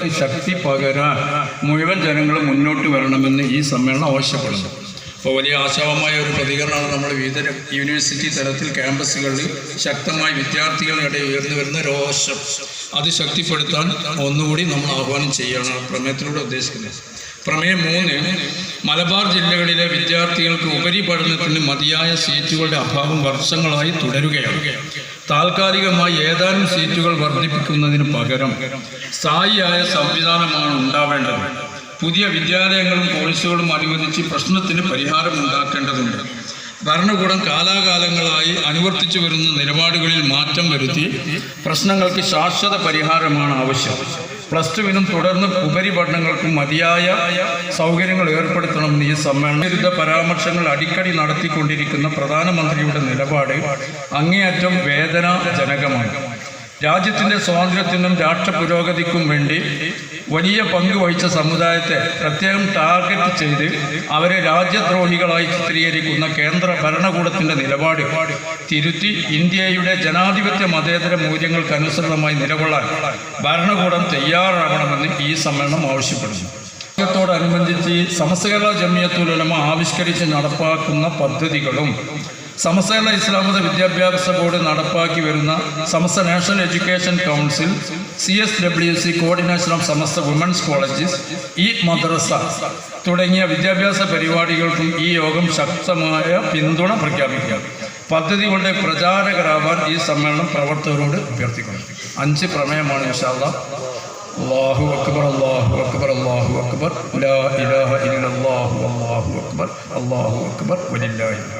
പ്രവർത്തനങ്ങൾക്ക് ശക്തി പകരാൻ മുഴുവൻ ജനങ്ങളും മുന്നോട്ട് വരണമെന്ന് ഈ സമ്മേളനം ആവശ്യപ്പെടുന്നു. അപ്പോൾ വലിയ ആശാവമായ ഒരു പ്രതികരണമാണ് നമ്മൾ വിവിധ യൂണിവേഴ്സിറ്റി തലത്തിൽ ക്യാമ്പസുകളിൽ ശക്തമായി വിദ്യാർത്ഥികളുടെ ഉയർന്നു വരുന്ന രോഷം അത് ശക്തിപ്പെടുത്താൻ ഒന്നുകൂടി നമ്മൾ ആഹ്വാനം ചെയ്യണം പ്രമേയത്തിലൂടെ ഉദ്ദേശിക്കുന്നത്. പ്രമേയം 3, മലബാർ ജില്ലകളിലെ വിദ്യാർത്ഥികൾക്ക് ഉപരിപഠനത്തിന് മതിയായ സീറ്റുകളുടെ അഭാവം വർഷങ്ങളായി തുടരുകയാണ്. താൽക്കാലികമായി ഏതാനും സീറ്റുകൾ വർദ്ധിപ്പിക്കുന്നതിന് പകരം സ്ഥായിയായ സംവിധാനമാണ് ഉണ്ടാവേണ്ടത്. പുതിയ വിദ്യാലയങ്ങളും കോഴ്സുകളും അനുവദിച്ച് പ്രശ്നത്തിന് പരിഹാരം ഉണ്ടാക്കേണ്ടതുണ്ട്. ഭരണകൂടം കാലാകാലങ്ങളായി അനുവർത്തിച്ചു വരുന്ന നിലപാടുകളിൽ മാറ്റം വരുത്തി പ്രശ്നങ്ങൾക്ക് ശാശ്വത പരിഹാരമാണ് ആവശ്യം. +2-നും തുടർന്ന് ഉപരിപഠനങ്ങൾക്കും മതിയായ സൗകര്യങ്ങൾ ഏർപ്പെടുത്തണമെന്ന് ഈ സമ്മേളനം വിരുദ്ധ പരാമർശങ്ങൾ അടിക്കടി നടത്തിക്കൊണ്ടിരിക്കുന്ന പ്രധാനമന്ത്രിയുടെ നിലപാട് അങ്ങേയറ്റം വേദനാജനകമാണ്. രാജ്യത്തിൻ്റെ സ്വാതന്ത്ര്യത്തിനും രാഷ്ട്ര പുരോഗതിക്കും വേണ്ടി വലിയ പങ്ക് വഹിച്ച സമുദായത്തെ പ്രത്യേകം ടാർഗറ്റ് ചെയ്ത് അവരെ രാജ്യദ്രോഹികളായി ചിത്രീകരിക്കുന്ന കേന്ദ്ര ഭരണകൂടത്തിൻ്റെ നിലപാട് തിരുത്തി ഇന്ത്യയുടെ ജനാധിപത്യ മതേതര മൂല്യങ്ങൾക്കനുസൃതമായി നിലകൊള്ളാൻ ഭരണകൂടം തയ്യാറാവണമെന്ന് ഈ സമ്മേളനം ആവശ്യപ്പെടുന്നു. ത്തോടനുബന്ധിച്ച് സമസ്ത കേരള ജമിയത്തുൽ ഉലമ ആവിഷ്കരിച്ച് നടപ്പാക്കുന്ന പദ്ധതികളും സമസ്ത കേരള ഇസ്ലാമത വിദ്യാഭ്യാസ ബോർഡ് നടപ്പാക്കി വരുന്ന Samastha national education council, CSWC coordination of Samastha women's colleges, ഈ മദ്രസ തുടങ്ങിയ വിദ്യാഭ്യാസ പരിപാടികൾക്കും ഈ യോഗം ശക്തമായ പിന്തുണ പ്രഖ്യാപിക്കുക. പദ്ധതികളുടെ പ്രചാരകരാവാൻ ഈ സമ്മേളനം പ്രവർത്തകരോട് അഭ്യർത്ഥിക്കുന്നു. 5 പ്രമേയമാണ് ഇൻഷാ അല്ലാഹ്. അല്ലാഹു അക്ബർ, അല്ലാഹു അക്ബർ, അല്ലാഹു അക്ബർ, ലാ ഇലാഹ ഇല്ലല്ലാഹു വല്ലാഹു അക്ബർ, അല്ലാഹു അക്ബർ വലില്ലാഹിൽ ഹംദ്.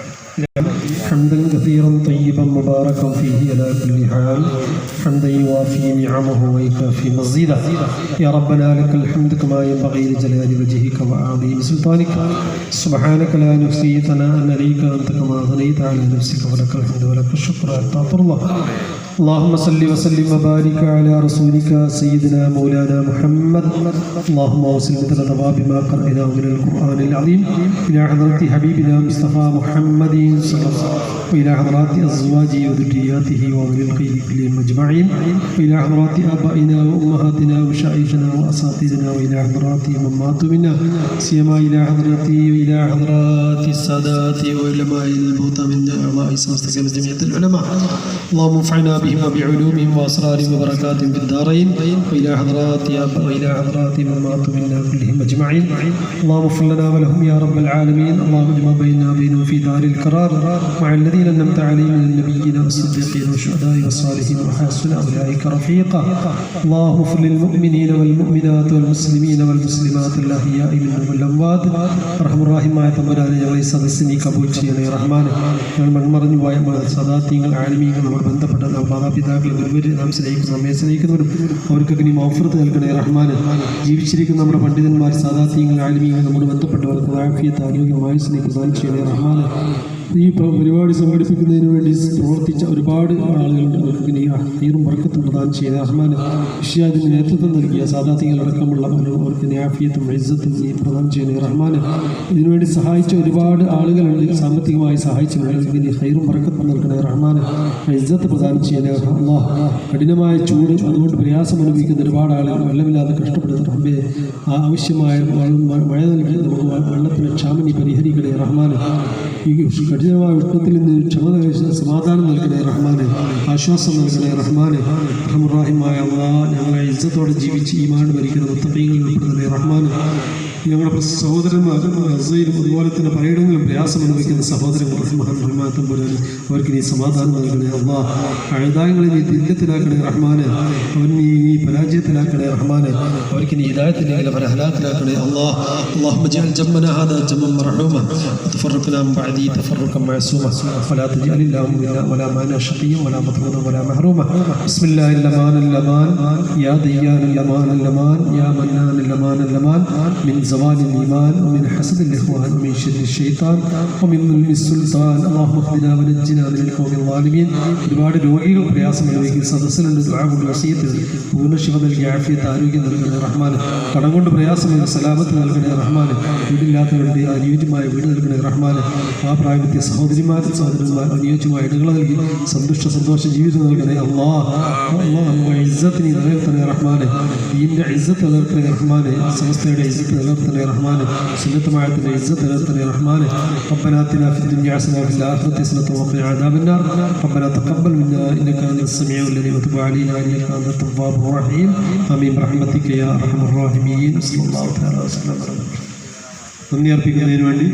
حمدا كثيرا طيبا مباركا فيه على كل حال، حمدا يوافي نعمه ويكافي مزيدا. يا ربنا لك الحمد كما ينبغي لجلال وجهك وعظيم سلطانك. سبحانك لا نحصي ثناء عليك أنت كما أثنيت على نفسك، ولك الحمد ولك الشكر حتى ترضى. اللهم صل وسلم وبارك على رسولك سيدنا مولانا محمد. اللهم وصل مثل ثواب ما قرأناه من القرآن العظيم إلى حضرة حبيبنا مصطفى محمد صلى الله عليه وسلم، وإلى حضرات أزواجه وذرياته وأولي الخير كلهم أجمعين، وإلى حضرات آبائنا وأمهاتنا ومشايخنا وأساتذتنا، وإلى حضرات من ماتوا منا، سيما إلى حضرات السادات وعلماء الموتى من أعضاء سمست جميع العلماء. اللهم انفعنا بهم وبعلومهم وأسرارهم وبركاتهم في الدارين، وإلى حضرات من ماتوا منا كلهم أجمعين. اللهم اغفر لنا ولهم يا رب العالمين. اللهم اجمع بيننا وبينهم في دار القرار مع الذين أنعمت عليهم من النبيين والصديقين والشهداء والصالحين وحسن أولئك رفيقا. اللهم اغفر للمؤمنين والمؤمنات والمسلمين والمسلمات الأحياء منهم والأموات. അർഹമർ റഹീമായ തമ്പുരാനെ, ഞങ്ങളെ സദസ്സിനെ കബൂൽ ചെയ്യണേ റഹ്മാനെ. ഞങ്ങൾ മൺമറഞ്ഞു പോയ സദാത്യങ്ങൾ ആലിമീങ്ങൾ നമ്മൾ ബന്ധപ്പെട്ട മാതാപിതാക്കൾ ഗുരുവർ നാം സ്നേഹിക്കുന്നു, നമ്മെ സ്നേഹിക്കുന്നവരും അവർക്കൊക്കെ നീ മൗഫറത്ത് നൽകണേ റഹ്മാനെ. ജീവിച്ചിരിക്കുന്ന നമ്മുടെ പണ്ഡിതന്മാർ സാദാത്യങ്ങൾ ആലിമീങ്ങൾ നമ്മൾ ബന്ധപ്പെട്ടവർക്ക് ആഫിയത്ത് ആരോഗ്യമായി സ്നേഹിക്കാൻ ചെയ്യണേ റഹ്മാനെ. ഈ പരിപാടി സംഘടിപ്പിക്കുന്നതിന് വേണ്ടി പ്രവർത്തിച്ച ഒരുപാട് ആളുകളുണ്ട്, അവർക്ക് നീ ഹൈറും ബർക്കത്തും പ്രദാനം ചെയ്ത റഹ്മാനെ. വിഷയാദിന് നേതൃത്വം നൽകിയ സാദാത്യങ്ങളടക്കമുള്ള അവർക്ക് നീ ആഫിയത്തും ഇസ്സത്തും നീ പ്രദാനം ചെയ്യണേ റഹ്മാനെ. ഇതിനുവേണ്ടി സഹായിച്ച ഒരുപാട് ആളുകളുണ്ട്, സാമ്പത്തികമായി സഹായിച്ചവർക്ക് നീ ഹൈറും ബർക്കത്തും നൽകണേ റഹ്മാനെ. ഇസ്സത്ത് പ്രദാനം ചെയ്യണേ അല്ലാഹ്. കഠിനമായ ചൂട്, അതുകൊണ്ട് പ്രയാസം അനുഭവിക്കുന്ന ഒരുപാട് ആളുകൾ വെള്ളമില്ലാതെ കഷ്ടപ്പെടുന്ന റബ്ബേ, ആവശ്യമായ മഴ നൽകി നമുക്ക് വെള്ളത്തിന് ക്ഷാമനി പരിഹരിക്കണേ റഹ്മാനെ. ഈ കഠിനമായ ഉഷ്ണത്തിൽ നിന്ന് സമാധാനം നൽകണേ റഹ്മാനെ, ആശ്വാസം നൽകണേ റഹ്മാനെ. റഹ്മുറാഹിമായ അല്ലാഹ്, ഞങ്ങളെ ഇസ്സത്തോടെ ജീവിച്ച് ഈമാൻ ഭരിക്കുന്ന മുത്തഖീങ്ങളിൽ ഉൾപ്പെടുത്തണേ റഹ്മാനെ. ഞങ്ങളുടെ സഹോദരന്മാർ ഗസയിലും അതുപോലെ തന്നെ പലയിടങ്ങളിലും പ്രയാസം അനുഭവിക്കുന്ന സഹോദരങ്ങൾ റഹ്മാൻ പോലെ അവർക്ക് നീ സമാധാനം നൽകണേ അല്ലാഹ്. അഴുതായങ്ങളെ നീ ദില്ലത്തിലാക്കണേ റഹ്മാനെ, അവർ നീ പരാജയത്തിലാക്കണേ റഹ്മാനെ. അവർക്ക് നീ ഹിദായത്തിലേക്ക് അവരെ ഹലാക്കിലാക്കണേ അല്ലാഹ്. اللهم اجعل جمعنا هذا جمعا مرحوما وتفرقنا من بعده تفرقا معصوما، ولا تجعل اللهم منا ولا معنا شقيا ولا مطرودا ولا محروما. بسم الله اللمان اللمان، يا ديان اللمان اللمان، يا منان الأمان الأمان من زوال الإيمان ومن حسد الإخوان ومن شر الشيطان ومن ظلم السلطان اللهم اهدنا ونجنا من القوم الظالمين ഒരുപാട് രോഗികൾ പ്രയാസമുള്ളവയ്ക്ക് സദസ്സിലുണ്ട് ദുആ കൊണ്ട് വസിയത്ത് പൂർണ്ണ ശിവ നൽകി ആഫിയത്ത് ആരോഗ്യം നൽകണേ റഹ്മാൻ കടം കൊണ്ട് പ്രയാസമുള്ള സലാമത്ത് നൽകണേ റഹ്മാൻ വീടില്ലാത്തവരുടെ അനുയോജ്യമായ വീട് നൽകണേ റഹ്മാൻ ആ പ്രായമെത്തിയ സഹോദരിമാരും സഹോദരന്മാർ അനുയോജ്യമായ ഇടങ്ങൾ നൽകി സന്തോഷ ജീവിതം നൽകണേ അല്ലാഹ് ഇസ്സത്തിനെ നിലനിർത്തണേ റഹ്മാൻ ദീനിന്റെ ഇസ്സത്ത് നിലനിർത്തണേ റഹ്മാൻ സമസ്തയുടെ ഇസ്സത്ത് നിലനിർത്തണേ റഹ്മാൻ സുന്നത്തുമായത്തിന്റെ ഇസ്സത്ത് നിലനിർത്തണേ റഹ്മാൻ ربنا آتنا في الدنيا حسنة وفي الآخرة حسنة وقنا عذاب النار ربنا تقبل منا إنك أنت السميع العليم وتب علينا إنك أنت التواب الرحيم آمين برحمتك يا أرحم الراحمين صلى الله تعالى وسلم. നന്ദി അർപ്പിക്കുന്നതിന് വേണ്ടി